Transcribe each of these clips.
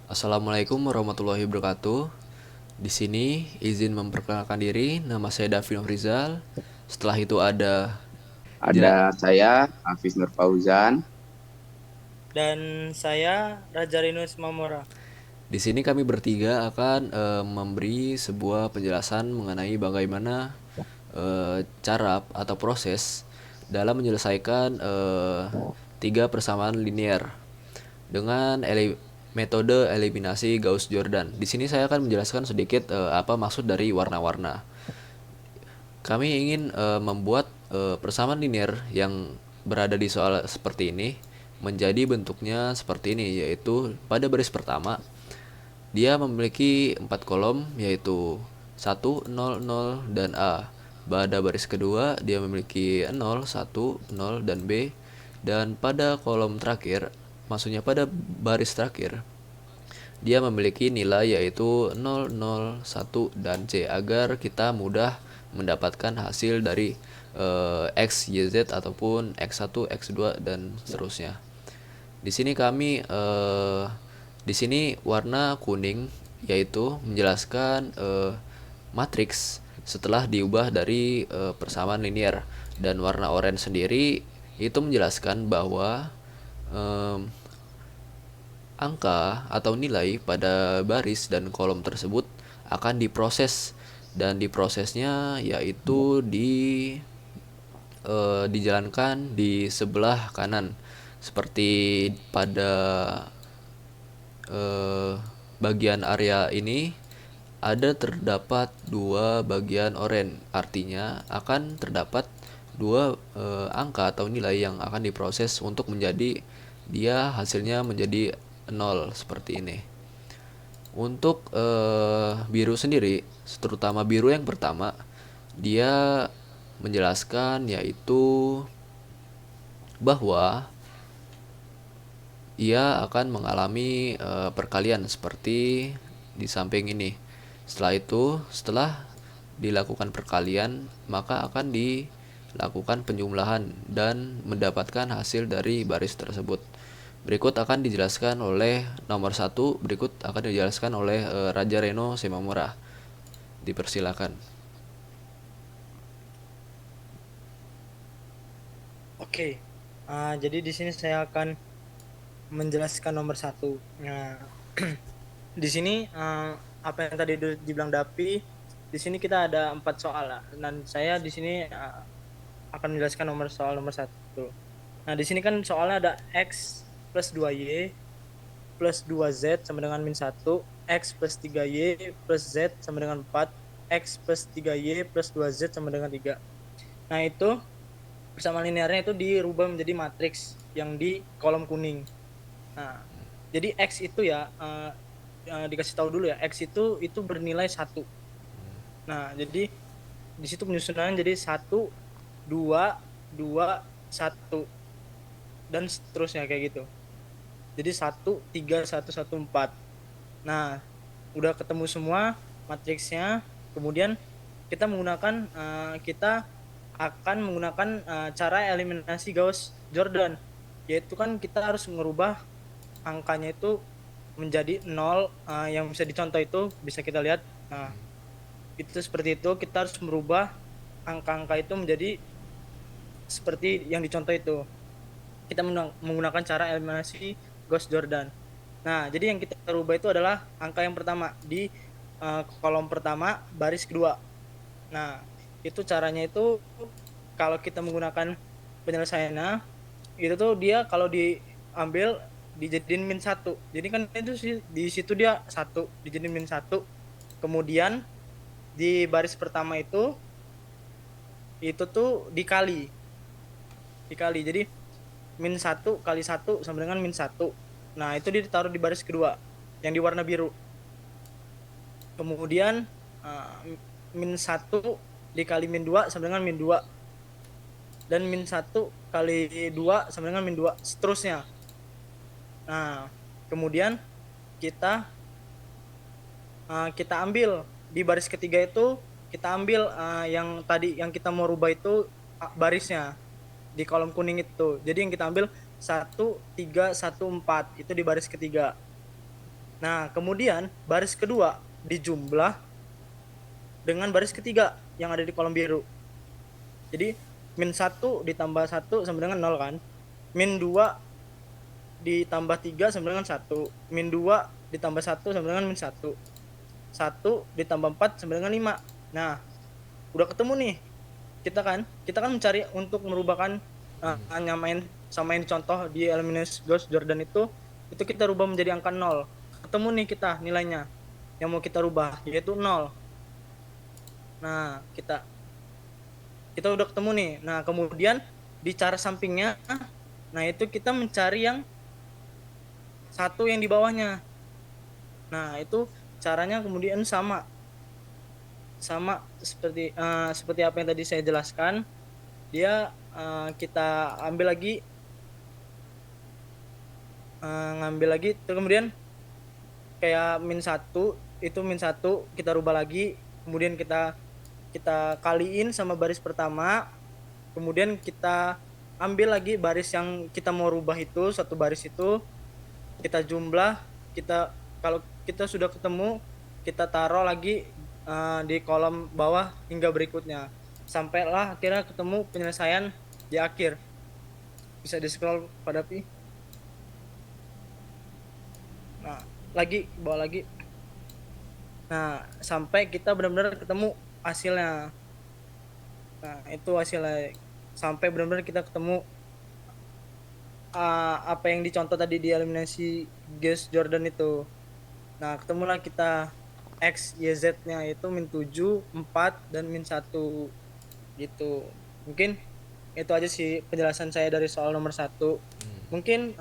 Assalamualaikum warahmatullahi wabarakatuh. Di sini izin memperkenalkan diri, nama saya Davin Rizal. Setelah itu ada Ada saya, Hafiz Nur Fauzan. Dan saya Raja Rinus Mamora. di sini kami bertiga akan memberi sebuah penjelasan mengenai bagaimana cara atau proses dalam menyelesaikan tiga persamaan linear dengan metode eliminasi Gauss-Jordan. Di sini saya akan menjelaskan sedikit apa maksud dari warna-warna. Kami ingin membuat persamaan linear yang berada di soal seperti ini menjadi bentuknya seperti ini, yaitu pada baris pertama dia memiliki 4 kolom, yaitu 1, 0, 0, dan A. Pada baris kedua dia memiliki 0, 1, 0, dan B. Dan pada kolom terakhir, maksudnya pada baris terakhir, dia memiliki nilai yaitu 0, 0, 1, dan C agar kita mudah mendapatkan hasil dari X, Y, Z ataupun X1, X2 dan seterusnya. Di sini di sini warna kuning yaitu menjelaskan matriks setelah diubah dari persamaan linear, dan warna oranye sendiri itu menjelaskan bahwa eh, angka atau nilai pada baris dan kolom tersebut akan diproses, dan diprosesnya yaitu dijalankan di sebelah kanan seperti pada eh, bagian area ini terdapat dua bagian oranye, artinya akan terdapat dua angka atau nilai yang akan diproses untuk menjadi dia hasilnya menjadi nol seperti ini. Untuk biru sendiri, terutama biru yang pertama, dia menjelaskan yaitu bahwa ia akan mengalami perkalian seperti di samping ini. Setelah dilakukan perkalian, maka akan dilakukan penjumlahan dan mendapatkan hasil dari baris tersebut. Berikut akan dijelaskan oleh nomor satu. Berikut akan dijelaskan oleh Raja Reno Semamura. Dipersilakan. Oke, jadi di sini saya akan menjelaskan nomor satu. Nah, di sini apa yang tadi dibilang Dapi, di sini kita ada 4 soal lah. Dan saya di sini akan menjelaskan soal nomor satu. Nah, di sini kan soalnya ada x plus 2y plus 2z sama dengan min 1, x plus 3y plus z sama dengan 4, x plus 3y plus 2z sama dengan 3. Nah, itu persamaan linearnya itu dirubah menjadi matriks yang di kolom kuning. Nah, jadi X itu ya dikasih tahu dulu ya, X itu bernilai 1. Nah, jadi di situ penyusunan jadi 1 2 2 1 dan seterusnya kayak gitu. Jadi 1 3 1 1 4. Nah, udah ketemu semua matriksnya. Kemudian kita akan menggunakan cara eliminasi Gauss-Jordan, yaitu kan kita harus merubah angkanya itu menjadi 0. Yang bisa dicontoh itu bisa kita lihat. Nah, itu seperti itu, kita harus merubah angka-angka itu menjadi seperti yang dicontoh itu. Kita menggunakan cara eliminasi Gauss-Jordan. Nah, jadi yang kita rubah itu adalah angka yang pertama di kolom pertama baris kedua. Nah, itu caranya itu kalau kita menggunakan penyelesaiannya, itu tuh dia kalau diambil dijadiin min 1. Jadi kan itu di situ dia 1 dijadiin min 1. Kemudian di baris pertama itu tuh dikali. Jadi min 1 kali 1 sama dengan min 1. Nah, itu ditaruh di baris kedua yang di warna biru. Kemudian min 1 dikali min 2 sama dengan min 2. Dan min 1 kali 2 sama dengan min 2, seterusnya. Nah, kemudian kita ambil di baris ketiga itu, kita ambil yang tadi yang kita mau rubah itu barisnya di kolom kuning itu. Jadi yang kita ambil 1 3 1 4 itu di baris ketiga. Nah, kemudian baris kedua dijumlah dengan baris ketiga yang ada di kolom biru. Jadi min 1 ditambah 1 sama dengan 0 kan. Min 2 ditambah 3 sama dengan 1. Min 2 ditambah 1 sama dengan min 1. 1 ditambah 4 sama dengan 5. Nah, udah ketemu nih. Kita kan mencari untuk merubahkan nyamain samain contoh di elimination Gauss Jordan itu kita rubah menjadi angka 0. Ketemu nih kita nilainya yang mau kita rubah yaitu 0. Nah, kita udah ketemu nih. Nah, kemudian di cara sampingnya, nah itu kita mencari yang satu yang di bawahnya. Nah, itu caranya kemudian sama seperti apa yang tadi saya jelaskan. Dia kita ambil lagi terus kemudian kayak min 1 itu min 1 kita rubah lagi, kemudian kita kaliin sama baris pertama, kemudian kita ambil lagi baris yang kita mau rubah itu, satu baris itu kita jumlah, kalau kita sudah ketemu kita taruh lagi di kolom bawah hingga berikutnya sampailah akhirnya ketemu penyelesaian di akhir. Bisa di scroll pada pi. Nah, lagi bawa lagi. Nah, sampai kita benar-benar ketemu hasilnya. Nah, itu hasilnya. Sampai benar-benar kita ketemu apa yang dicontoh tadi di eliminasi Gauss Jordan itu. Nah, ketemulah kita X, Y, Z-nya itu min 7, 4, dan min 1 gitu. Mungkin itu aja sih penjelasan saya dari soal nomor 1. Mungkin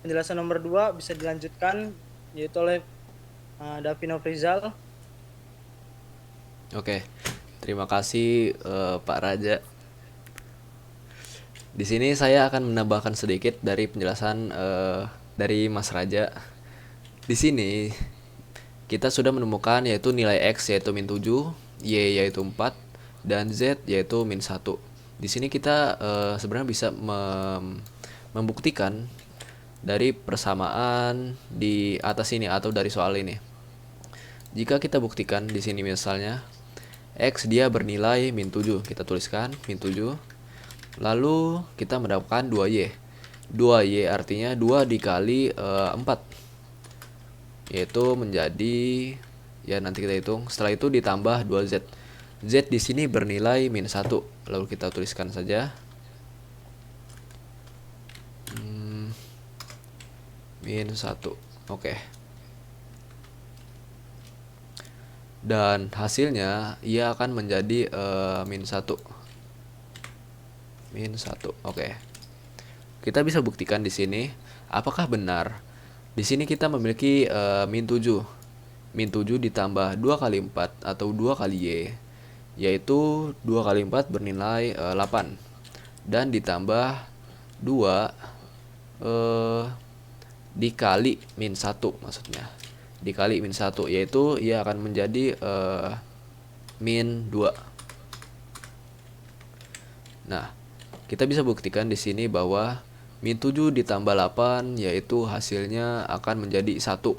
penjelasan nomor 2 bisa dilanjutkan yaitu oleh Davino Rizal. Oke, terima kasih Pak Raja. Di sini saya akan menambahkan sedikit dari penjelasan dari Mas Raja. Di sini kita sudah menemukan yaitu nilai X yaitu min 7, Y yaitu 4, dan Z yaitu min 1. Di sini kita sebenarnya bisa membuktikan dari persamaan di atas ini atau dari soal ini. Jika kita buktikan di sini misalnya X dia bernilai min 7, kita tuliskan min 7. Lalu kita mendapatkan 2Y. 2Y artinya 2 dikali 4. Yaitu menjadi, ya nanti kita hitung. Setelah itu ditambah 2Z. Z di sini bernilai min 1. Lalu kita tuliskan saja min 1. Oke. Dan hasilnya ia akan menjadi min 1. Min 1. Oke. Kita bisa buktikan di sini apakah benar. Di sini kita memiliki min 7. Min 7 ditambah 2 kali 4 atau 2 kali Y, yaitu 2 kali 4 bernilai 8. Dan ditambah 2 dikali min 1 maksudnya. Dikali min 1, yaitu ia akan menjadi min 2. Nah, kita bisa buktikan di sini bahwa min 7 ditambah 8 yaitu hasilnya akan menjadi 1.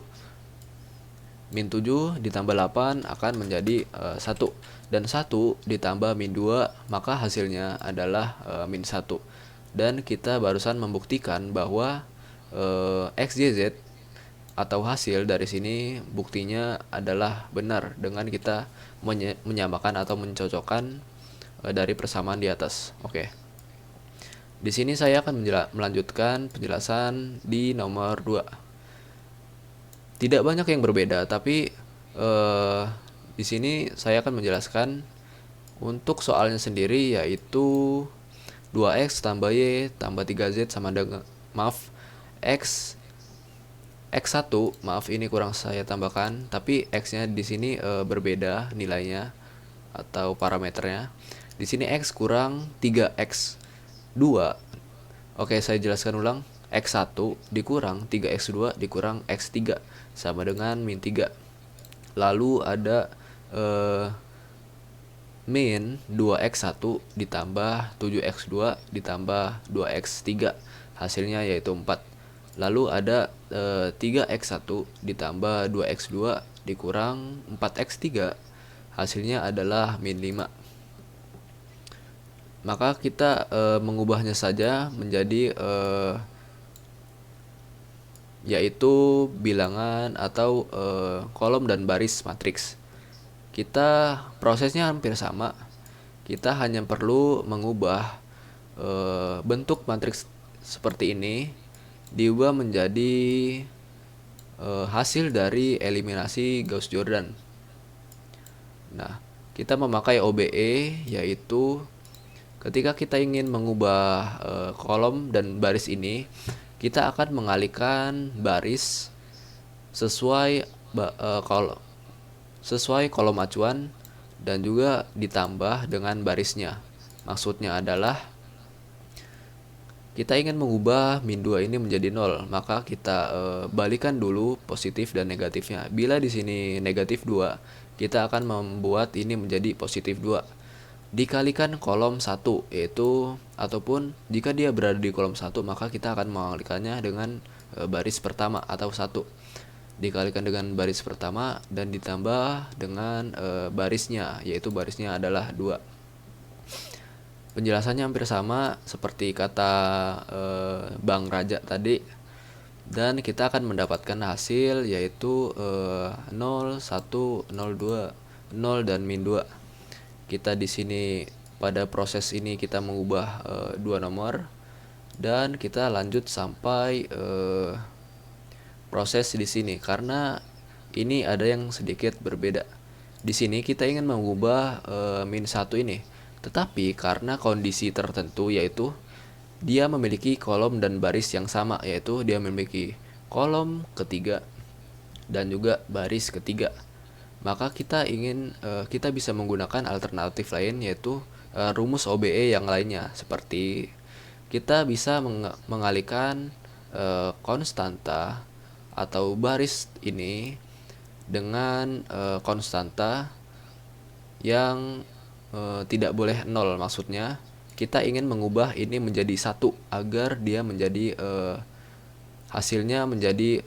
Min 7 ditambah 8 akan menjadi 1. Dan 1 ditambah min 2 maka hasilnya adalah min 1. Dan kita barusan membuktikan bahwa X, Y, Z atau hasil dari sini buktinya adalah benar dengan kita menyamakan atau mencocokkan dari persamaan di atas. Oke. Di sini saya akan melanjutkan penjelasan di nomor 2. Tidak banyak yang berbeda, tapi di sini saya akan menjelaskan untuk soalnya sendiri, yaitu 2x tambah y tambah 3z sama dengan x1, maaf ini kurang saya tambahkan, tapi x-nya di sini berbeda nilainya atau parameternya. Di sini x kurang 3x 2. Oke, saya jelaskan ulang. X1 dikurang 3x2 dikurang x3 sama dengan min 3. Lalu ada min 2x1 ditambah 7x2 ditambah 2x3. Hasilnya yaitu 4. Lalu ada 3x1 ditambah 2x2 dikurang 4x3. Hasilnya adalah min 5. Maka kita mengubahnya saja menjadi yaitu bilangan atau kolom dan baris matriks. Kita prosesnya hampir sama. Kita hanya perlu mengubah bentuk matriks seperti ini diubah menjadi hasil dari eliminasi Gauss-Jordan. Nah, kita memakai OBE, yaitu ketika kita ingin mengubah kolom dan baris ini, kita akan mengalihkan baris sesuai kolom acuan dan juga ditambah dengan barisnya. Maksudnya adalah kita ingin mengubah min 2 ini menjadi 0, maka kita balikan dulu positif dan negatifnya. Bila di sini negatif 2, kita akan membuat ini menjadi positif 2. Dikalikan kolom 1, yaitu ataupun jika dia berada di kolom 1, maka kita akan mengalikannya dengan baris pertama atau 1. Dikalikan dengan baris pertama dan ditambah dengan barisnya, yaitu barisnya adalah 2. Penjelasannya hampir sama seperti kata Bang Raja tadi, dan kita akan mendapatkan hasil yaitu 0, 1, 0, 2, 0 dan min 2. Kita di sini pada proses ini kita mengubah 2 nomor dan kita lanjut sampai proses di sini karena ini ada yang sedikit berbeda. Di sini kita ingin mengubah min 1 ini, tetapi karena kondisi tertentu yaitu dia memiliki kolom dan baris yang sama, yaitu dia memiliki kolom ketiga dan juga baris ketiga. Maka kita bisa menggunakan alternatif lain, yaitu rumus OBE yang lainnya, seperti kita bisa mengalihkan konstanta atau baris ini dengan konstanta yang tidak boleh 0. Maksudnya kita ingin mengubah ini menjadi 1 agar dia menjadi hasilnya menjadi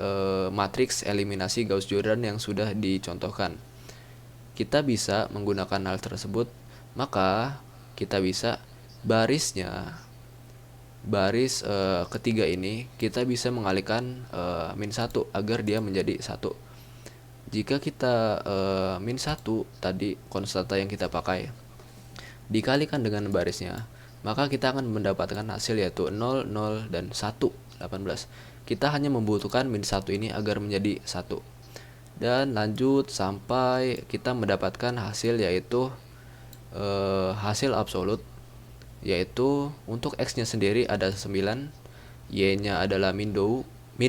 matriks eliminasi Gauss-Jordan yang sudah dicontohkan. Kita bisa menggunakan hal tersebut, maka kita bisa baris ketiga ini kita bisa mengalihkan min 1 agar dia menjadi 1. Jika kita min 1 tadi konstanta yang kita pakai dikalikan dengan barisnya, maka kita akan mendapatkan hasil yaitu 0, 0 dan 1, 18. Kita hanya membutuhkan min 1 ini agar menjadi 1. Dan lanjut sampai kita mendapatkan hasil yaitu hasil absolut, yaitu untuk X-nya sendiri ada 9, Y-nya adalah min 2,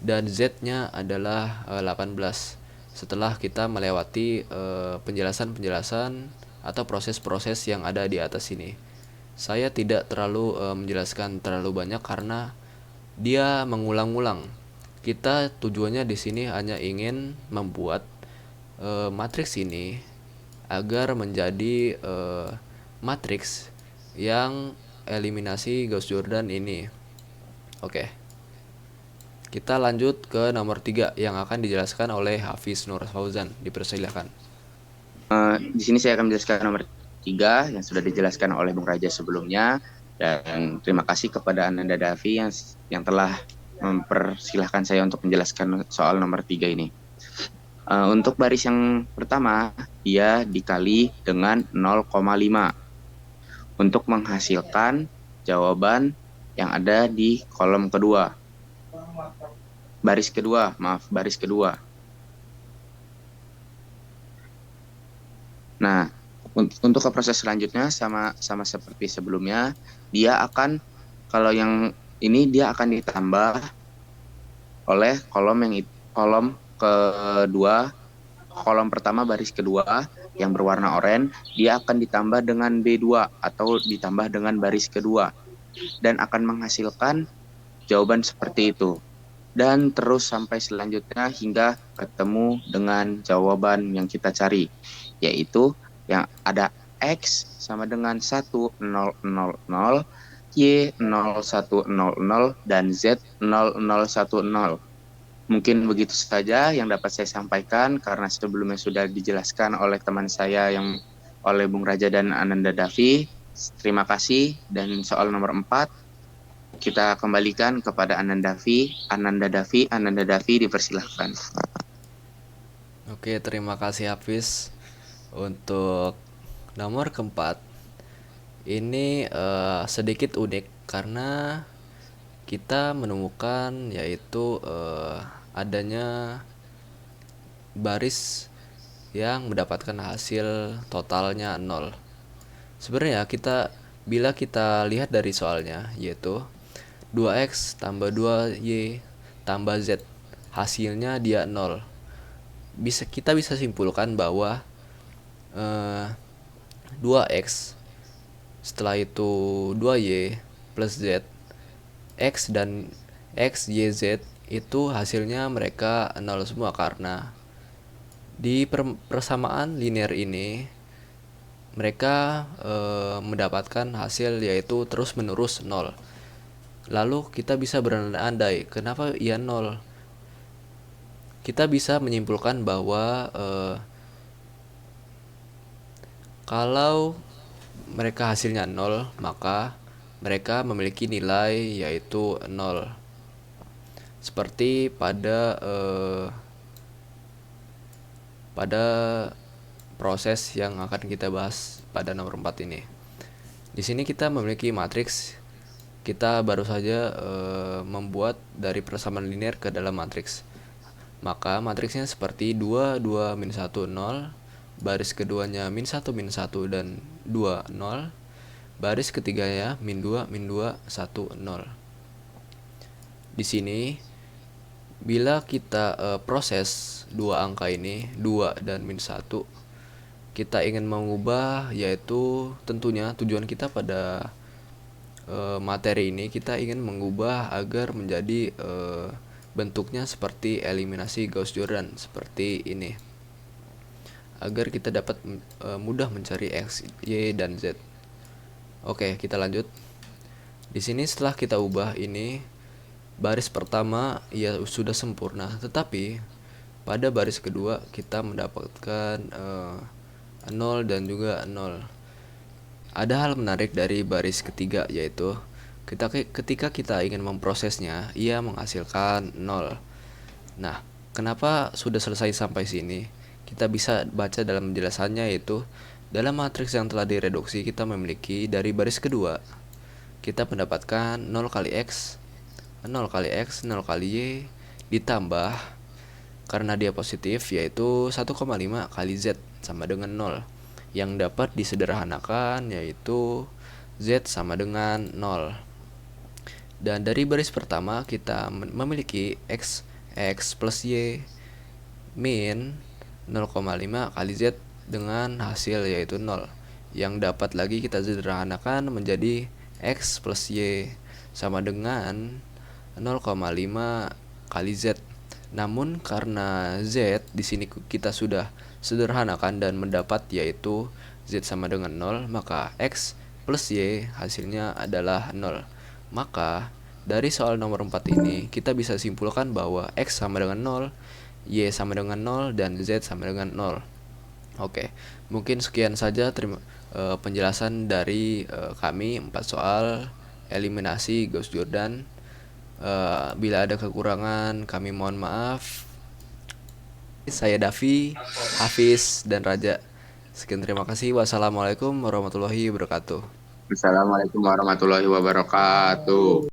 dan Z-nya adalah 18. Setelah kita melewati penjelasan-penjelasan atau proses-proses yang ada di atas ini. Saya tidak terlalu menjelaskan terlalu banyak karena dia mengulang-ulang. Kita tujuannya di sini hanya ingin membuat matriks ini agar menjadi matriks yang eliminasi Gauss-Jordan ini. Oke. Kita lanjut ke nomor 3 yang akan dijelaskan oleh Hafiz Nur Fauzan. Dipersilakan. Di sini saya akan menjelaskan nomor 3 yang sudah dijelaskan oleh Bung Raja sebelumnya, dan terima kasih kepada Ananda Davi yang telah mempersilahkan saya untuk menjelaskan soal nomor 3 ini. Untuk baris yang pertama, dia dikali dengan 0,5 untuk menghasilkan jawaban yang ada di kolom kedua. Baris kedua. Nah, untuk ke proses selanjutnya sama seperti sebelumnya, dia akan, kalau yang ini dia akan ditambah oleh kolom kedua, kolom pertama baris kedua yang berwarna oranye, dia akan ditambah dengan B2 atau ditambah dengan baris kedua dan akan menghasilkan jawaban seperti itu. Dan terus sampai selanjutnya hingga ketemu dengan jawaban yang kita cari, yaitu yang ada X sama dengan 1, 0, 0, 0 Y0100 dan Z0010. Mungkin begitu saja yang dapat saya sampaikan karena sebelumnya sudah dijelaskan oleh teman saya yang oleh Bung Raja dan Ananda Davi. Terima kasih. Dan soal nomor 4 kita kembalikan kepada Ananda Davi. Ananda Davi dipersilahkan. Oke, terima kasih Hafiz. Untuk nomor keempat, ini sedikit unik karena kita menemukan yaitu adanya baris yang mendapatkan hasil totalnya 0. Sebenarnya bila kita lihat dari soalnya yaitu 2x tambah 2y tambah z, hasilnya dia 0. Kita bisa simpulkan bahwa 2x setelah itu 2y plus z, x dan x, y, z itu hasilnya mereka 0 semua karena di persamaan linear ini mereka mendapatkan hasil yaitu terus menerus 0. Lalu kita bisa berandai-andai kenapa ia 0. Kita bisa menyimpulkan bahwa kalau mereka hasilnya 0, maka mereka memiliki nilai yaitu 0. Seperti pada proses yang akan kita bahas pada nomor 4 ini. Di sini kita memiliki matriks. Kita baru saja membuat dari persamaan linear ke dalam matriks. Maka matriksnya seperti 2, 2, min 1, 0. Baris keduanya min 1, min 1, dan 2, 0. Baris ketiganya min 2, min 2, 1, 0. Di sini bila kita proses dua angka ini, 2 dan min 1, kita ingin mengubah, yaitu tentunya tujuan kita pada materi ini, kita ingin mengubah agar menjadi bentuknya seperti eliminasi Gauss-Jordan seperti ini, agar kita dapat mudah mencari x, y, dan z. Oke, kita lanjut. Di sini setelah kita ubah ini, baris pertama ya sudah sempurna, tetapi pada baris kedua kita mendapatkan 0 dan juga 0. Ada hal menarik dari baris ketiga, yaitu ketika kita ingin memprosesnya, ia menghasilkan 0. Nah, kenapa sudah selesai sampai sini? Kita bisa baca dalam penjelasannya, yaitu dalam matriks yang telah direduksi kita memiliki dari baris kedua kita mendapatkan 0 kali x, 0 kali x, 0 kali y, ditambah karena dia positif yaitu 1,5 kali z sama dengan 0, yang dapat disederhanakan yaitu z sama dengan 0. Dan dari baris pertama kita memiliki x plus y min 0,5 kali z dengan hasil yaitu 0, yang dapat lagi kita sederhanakan menjadi x plus y sama dengan 0,5 kali z. Namun karena z di sini kita sudah sederhanakan dan mendapat yaitu z sama dengan 0, maka x plus y hasilnya adalah 0. Maka dari soal nomor 4 ini kita bisa simpulkan bahwa x sama dengan 0, y sama dengan 0, dan z sama dengan 0. Oke, mungkin sekian saja penjelasan dari kami 4 soal eliminasi Gauss-Jordan. Bila ada kekurangan kami mohon maaf. Saya Davi, Hafiz, dan Raja. Sekian, terima kasih. Wassalamualaikum warahmatullahi wabarakatuh. Assalamualaikum warahmatullahi wabarakatuh.